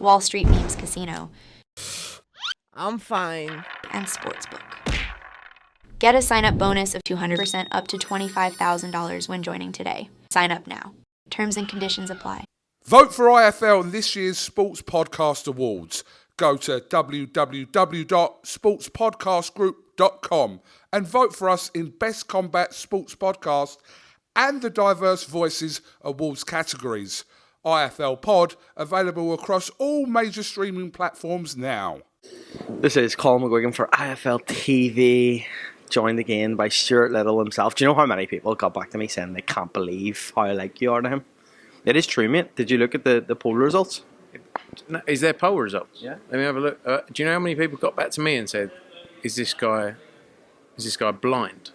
Wall Street Memes Casino, I'm fine. and Sportsbook. Get a sign-up bonus of 200% up to $25,000 when joining today. Sign up now. Terms and conditions apply. Vote for IFL in this year's Sports Podcast Awards. Go to www.sportspodcastgroup.com and vote for us in Best Combat Sports Podcast and the Diverse Voices Awards categories. IFL Pod, available across all major streaming platforms now. This is Colin McGuigan for IFL TV, joined again by Stuart Little himself. Do you know how many people got back to me saying they can't believe how like you are to him? It is true, mate. Did you look at the poll results? No, is there poll results? Yeah. Let me have a look. Do you know how many people got back to me and said, "Is this guy blind?"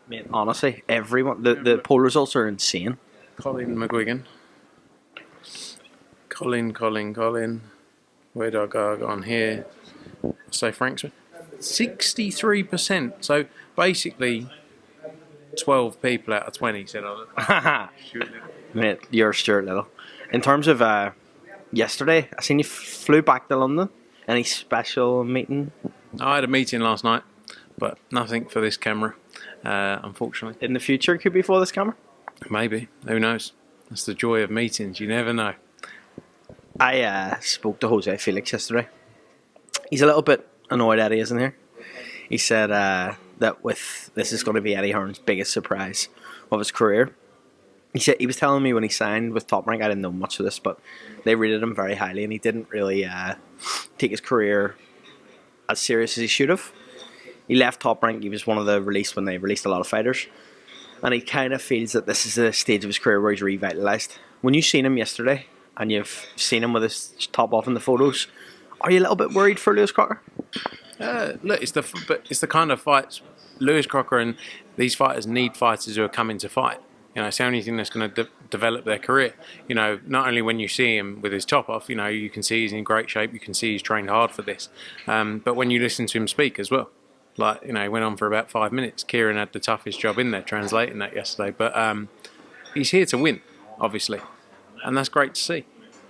Mate, honestly, everyone. The poll results are insane. Colin McGuigan. Colin. Where do I go? I go on here. Say Frank's 63%. So basically, 12 people out of 20 said, "Oh, mate, you're Stuart Little." In terms of yesterday, I seen you flew back to London. Any special meeting? I had a meeting last night, but nothing for this camera, unfortunately. In the future, could be for this camera? Maybe. Who knows? That's the joy of meetings. You never know. I spoke to Jose Felix yesterday. He's a little bit annoyed Eddie isn't here. He said that this is going to be Eddie Hearn's biggest surprise of his career. He said he was telling me when he signed with Top Rank, I didn't know much of this, but they rated him very highly, and he didn't really take his career as serious as he should have. He left Top Rank. He was one of the released when they released a lot of fighters, and he kind of feels that this is a stage of his career where he's revitalised. When you've seen him yesterday, and you've seen him with his top off in the photos, are you a little bit worried for Lewis Crocker? Look, it's the kind of fights Lewis Crocker and these fighters need fighters who are coming to fight. You know, it's the only thing that's going to develop their career. You know, not only when you see him with his top off, you know, you can see he's in great shape. You can see he's trained hard for this. But when you listen to him speak as well, like, you know, he went on for about 5 minutes. Kieran had the toughest job in there translating that yesterday. But he's here to win, obviously. And that's great to see,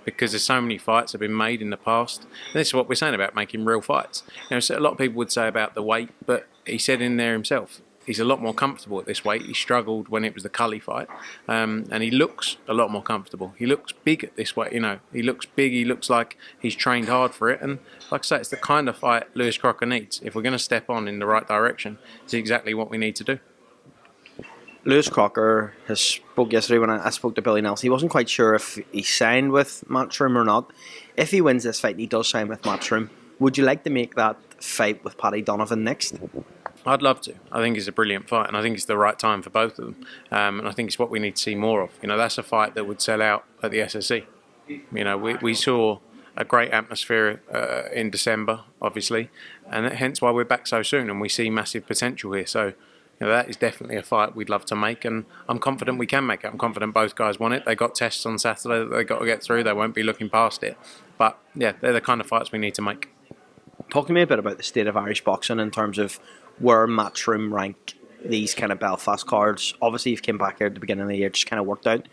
because there's so many fights have been made in the past. And this is what we're saying about making real fights. You know, so a lot of people would say about the weight, but he said in there himself, he's a lot more comfortable at this weight. He struggled when it was the Cully fight, and he looks a lot more comfortable. He looks big at this weight, you know. He looks big. He looks like he's trained hard for it. And like I say, it's the kind of fight Lewis Crocker needs. If we're going to step on in the right direction, it's exactly what we need to do. Lewis Crocker has spoke yesterday when I spoke to Billy Nelson. He wasn't quite sure if he signed with Matchroom or not. If he wins this fight and he does sign with Matchroom, would you like to make that fight with Paddy Donovan next? I'd love to. I think it's a brilliant fight, and I think it's the right time for both of them. And I think it's what we need to see more of. You know, that's a fight that would sell out at the SSE. You know, we saw a great atmosphere in December, obviously, and hence why we're back so soon, and we see massive potential here. So, you know, that is definitely a fight we'd love to make, and I'm confident we can make it. I'm confident both guys want it. They got tests on Saturday that they got to get through. They won't be looking past it. But yeah, they're the kind of fights we need to make. Talk to me a bit about the state of Irish boxing in terms of where Matchroom rank these kind of Belfast cards. Obviously, you've came back here at the beginning of the year, just kind of worked out.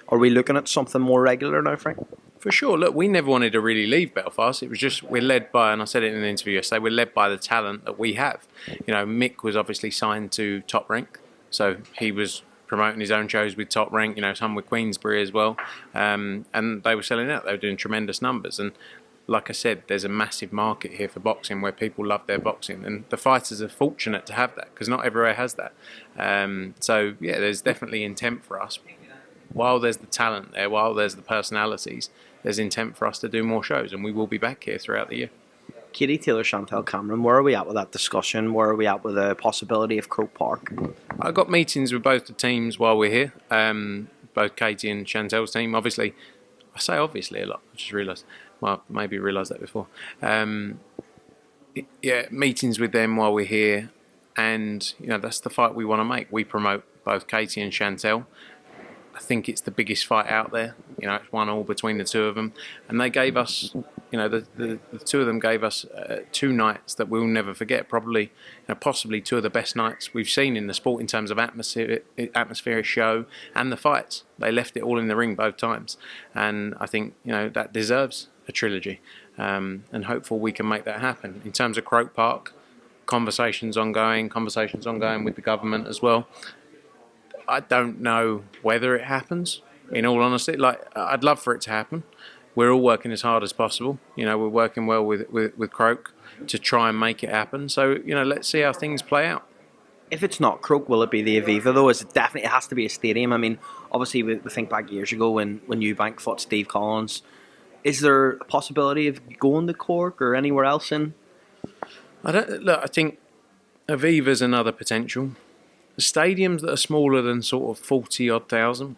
Are we looking at something more regular now, Frank? For sure. Look, we never wanted to really leave Belfast. It was just, we're led by, and I said it in an interview yesterday, we're led by the talent that we have. You know, Mick was obviously signed to Top Rank, so he was promoting his own shows with Top Rank, you know, some with Queensbury as well, and they were selling out. They were doing tremendous numbers, and like I said, there's a massive market here for boxing where people love their boxing, and the fighters are fortunate to have that, because not everywhere has that. So yeah, there's definitely intent for us. While there's the talent there, while there's the personalities, there's intent for us to do more shows, and we will be back here throughout the year. Katie Taylor, Chantel Cameron, where are we at with that discussion? Where are we at with the possibility of Cro Park? I got meetings with both the teams while we're here, both Katie and Chantel's team. Obviously, I say obviously a lot, I just realised. Well, maybe realised that before. Yeah, meetings with them while we're here, and you know, that's the fight we want to make. We promote both Katie and Chantel. I think it's the biggest fight out there. You know, it's 1-1 between the two of them, and they gave us, you know, the two of them gave us 2 nights that we'll never forget. Probably, you know, possibly 2 of the best nights we've seen in the sport in terms of atmosphere, show, and the fights. They left it all in the ring both times, and I think, you know, that deserves a trilogy, and hopefully we can make that happen. In terms of Cro Park, conversations ongoing with the government as well. I don't know whether it happens, in all honesty. Like, I'd love for it to happen. We're all working as hard as possible. We're working well with Croak to try and make it happen. So, let's see how things play out. If it's not Croak, will it be the Aviva though? It has to be a stadium. I mean, obviously we think back years ago when Eubank fought Steve Collins. Is there a possibility of going to Cork or anywhere else in? I think Aviva's another potential. The stadiums that are smaller than sort of 40 odd thousand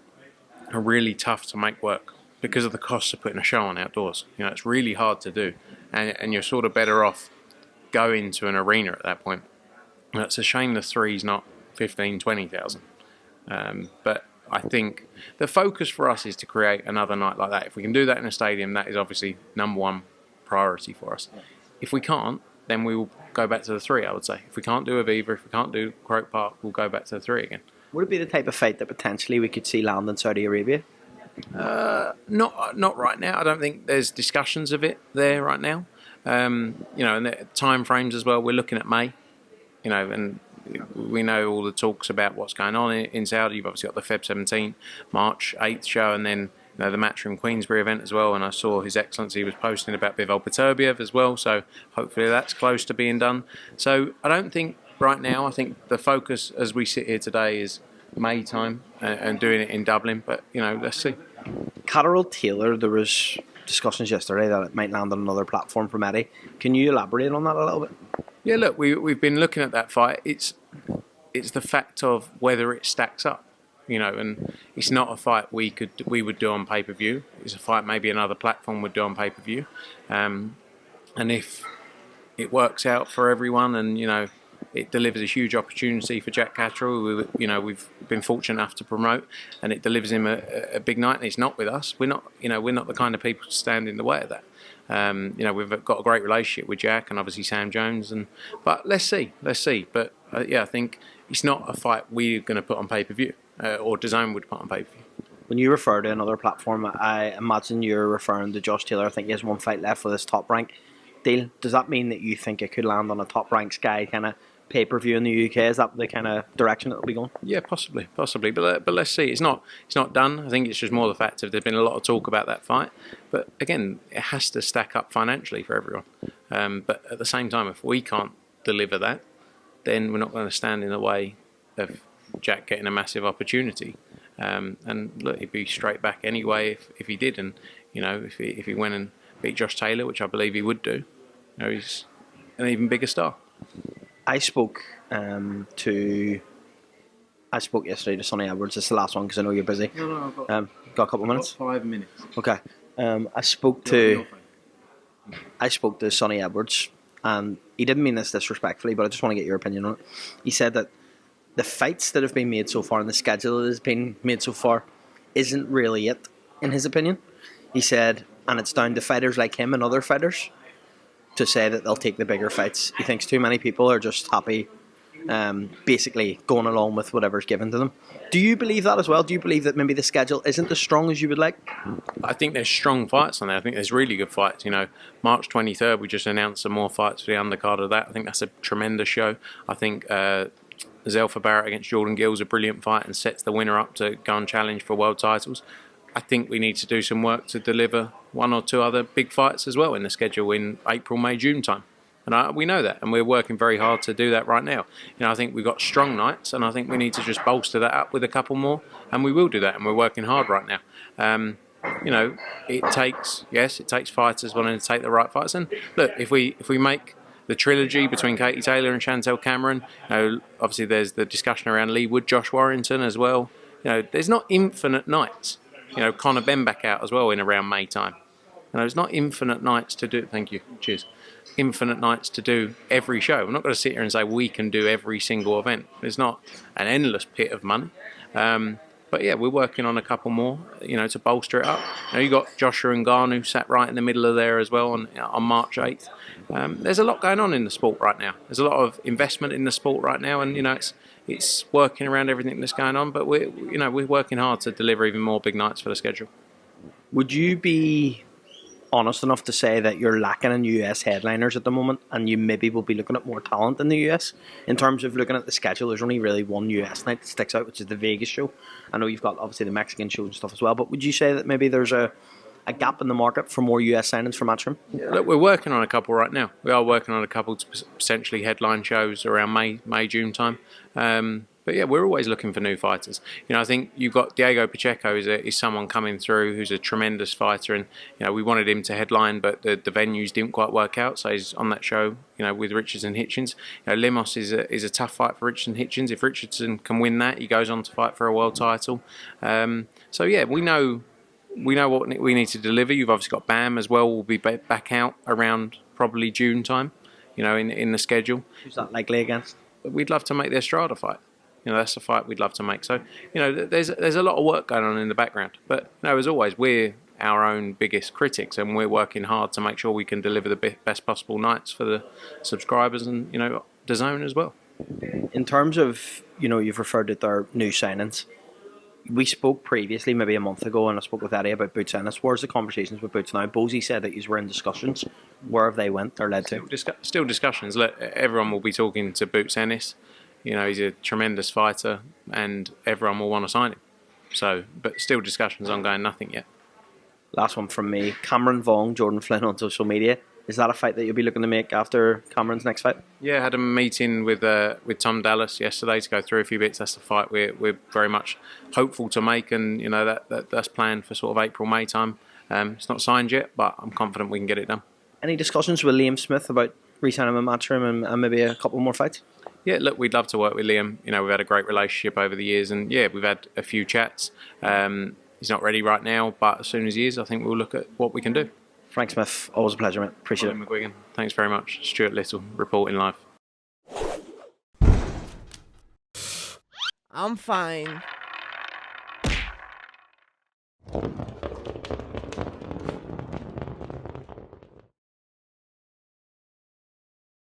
are really tough to make work because of the cost of putting a show on outdoors. It's really hard to do, and you're sort of better off going to an arena at that point. It's a shame the three's not 15, 20,000. But I think the focus for us is to create another night like that. If we can do that in a stadium, that is obviously number one priority for us. If we can't, then we will go back to the three, I would say. If we can't do Aviva, if we can't do Cro Park, we'll go back to the three again. Would it be the type of fight that potentially we could see land in Saudi Arabia? Not right now. I don't think there's discussions of it there right now. And the time frames as well. We're looking at May. And we know all the talks about what's going on in Saudi. You've obviously got the Feb 17, March 8th show, and then the Matchroom Queensbury event as well. And I saw His Excellency was posting about Bivol Peterbiev as well. So hopefully that's close to being done. So I don't think right now. I think the focus as we sit here today is May time and doing it in Dublin. But let's see. Catterall Tlor, there was discussions yesterday that it might land on another platform from Eddie. Can you elaborate on that a little bit? Yeah, look, we've been looking at that fight. It's the fact of whether it stacks up, and it's not a fight we would do on pay-per-view. It's a fight maybe another platform would do on pay-per-view, and if it works out for everyone, and it delivers a huge opportunity for Jack Catterall, we've been fortunate enough to promote, and it delivers him a big night, and he's not with us. We're not the kind of people to stand in the way of that. We've got a great relationship with Jack and obviously Sam Jones, but let's see. But I think it's not a fight we're going to put on pay-per-view or DAZN would put on pay-per-view. When you refer to another platform, I imagine you're referring to Josh Taylor. I think he has one fight left for this Top Rank deal. Does that mean that you think it could land on a Top Rank Sky kind of pay-per-view in the UK? Is that the kind of direction it'll be going? Yeah, possibly. But let's see. It's not done. I think it's just more the fact of there's been a lot of talk about that fight. But again, it has to stack up financially for everyone. But at the same time, if we can't deliver that, then we're not going to stand in the way of Jack getting a massive opportunity. And look, he'd be straight back anyway if he did. And if he went and beat Josh Taylor, which I believe he would do, he's an even bigger star. I spoke yesterday to Sonny Edwards. This is the last one because I know you're busy. No, I've got a couple of minutes. 5 minutes. Okay. I spoke to Sonny Edwards, and he didn't mean this disrespectfully, but I just want to get your opinion on it. He said that the fights that have been made so far and the schedule that has been made so far isn't really it, in his opinion. He said, and it's down to fighters like him and other fighters to say that they'll take the bigger fights. He thinks too many people are just happy, basically going along with whatever's given to them. Do you believe that as well? Do you believe that maybe the schedule isn't as strong as you would like? I think there's strong fights on there. I think there's really good fights. March 23rd, we just announced some more fights for the undercard of that. I think that's a tremendous show. I think Zelfa Barrett against Jordan Gill is a brilliant fight and sets the winner up to go and challenge for world titles. I think we need to do some work to deliver one or two other big fights as well in the schedule in April, May, June time. And we know that, and we're working very hard to do that right now. I think we've got strong nights, and I think we need to just bolster that up with a couple more, and we will do that, and we're working hard right now. It takes fighters wanting to take the right fights. And look, if we make the trilogy between Katie Taylor and Chantel Cameron, obviously there's the discussion around Lee Wood, Josh Warrington as well. There's not infinite nights. Conor Benn back out as well in around May time. There's not infinite nights to do. Thank you. Cheers. Infinite nights to do every show. We're not going to sit here and say we can do every single event. There's not an endless pit of money. But yeah, we're working on a couple more, to bolster it up. You got Joshua Ngannou sat right in the middle of there as well on March 8th. There's a lot going on in the sport right now. There's a lot of investment in the sport right now, and it's working around everything that's going on. But we're working hard to deliver even more big nights for the schedule. Would you be honest enough to say that you're lacking in US headliners at the moment, and you maybe will be looking at more talent in the US? In terms of looking at the schedule, there's only really one US night that sticks out, which is the Vegas show. I know you've got obviously the Mexican shows and stuff as well, but would you say that maybe there's a gap in the market for more US signings for Matchroom? Yeah, look, we're working on a couple right now. We are working on a couple to potentially headline shows around May, June time. But yeah, we're always looking for new fighters. You know, I think you've got Diego Pacheco is someone coming through who's a tremendous fighter, and you know we wanted him to headline, but the venues didn't quite work out. So he's on that show, you know, with Richardson Hitchens. You know, Limos is a tough fight for Richardson Hitchens. If Richardson can win that, he goes on to fight for a world title. So yeah, we know what we need to deliver. You've obviously got Bam as well. We'll be back out around probably June time. You know, in the schedule. Who's that likely against? We'd love to make the Estrada fight. You know, that's the fight we'd love to make. So, you know, there's a lot of work going on in the background. But, you know, as always, we're our own biggest critics, and we're working hard to make sure we can deliver the best possible nights for the subscribers and, you know, DAZN as well. In terms of, you know, you've referred to their new signings. We spoke previously, maybe a month ago, and I spoke with Eddie about Boots Ennis. Where's the conversations with Boots now? Bozy said that you were in discussions. Where have they went or led to? Still discussions. Look, everyone will be talking to Boots Ennis. You know, he's a tremendous fighter, and everyone will want to sign him. So, but still discussions ongoing, nothing yet. Last one from me. Cameron Vaughn, Jordan Flynn on social media. Is that a fight that you'll be looking to make after Cameron's next fight? Yeah, I had a meeting with Tom Dallas yesterday to go through a few bits. That's the fight we're very much hopeful to make, and you know that's planned for sort of April, May time. It's not signed yet, but I'm confident we can get it done. Any discussions with Liam Smith about re-signing him at Matchroom and maybe a couple more fights? Yeah, look, we'd love to work with Liam. You know, we've had a great relationship over the years, and yeah, we've had a few chats. He's not ready right now, but as soon as he is, I think we'll look at what we can do. Frank Smith, always a pleasure, mate. Appreciate it. McGuigan, thanks very much. Stuart Little, reporting live. I'm fine.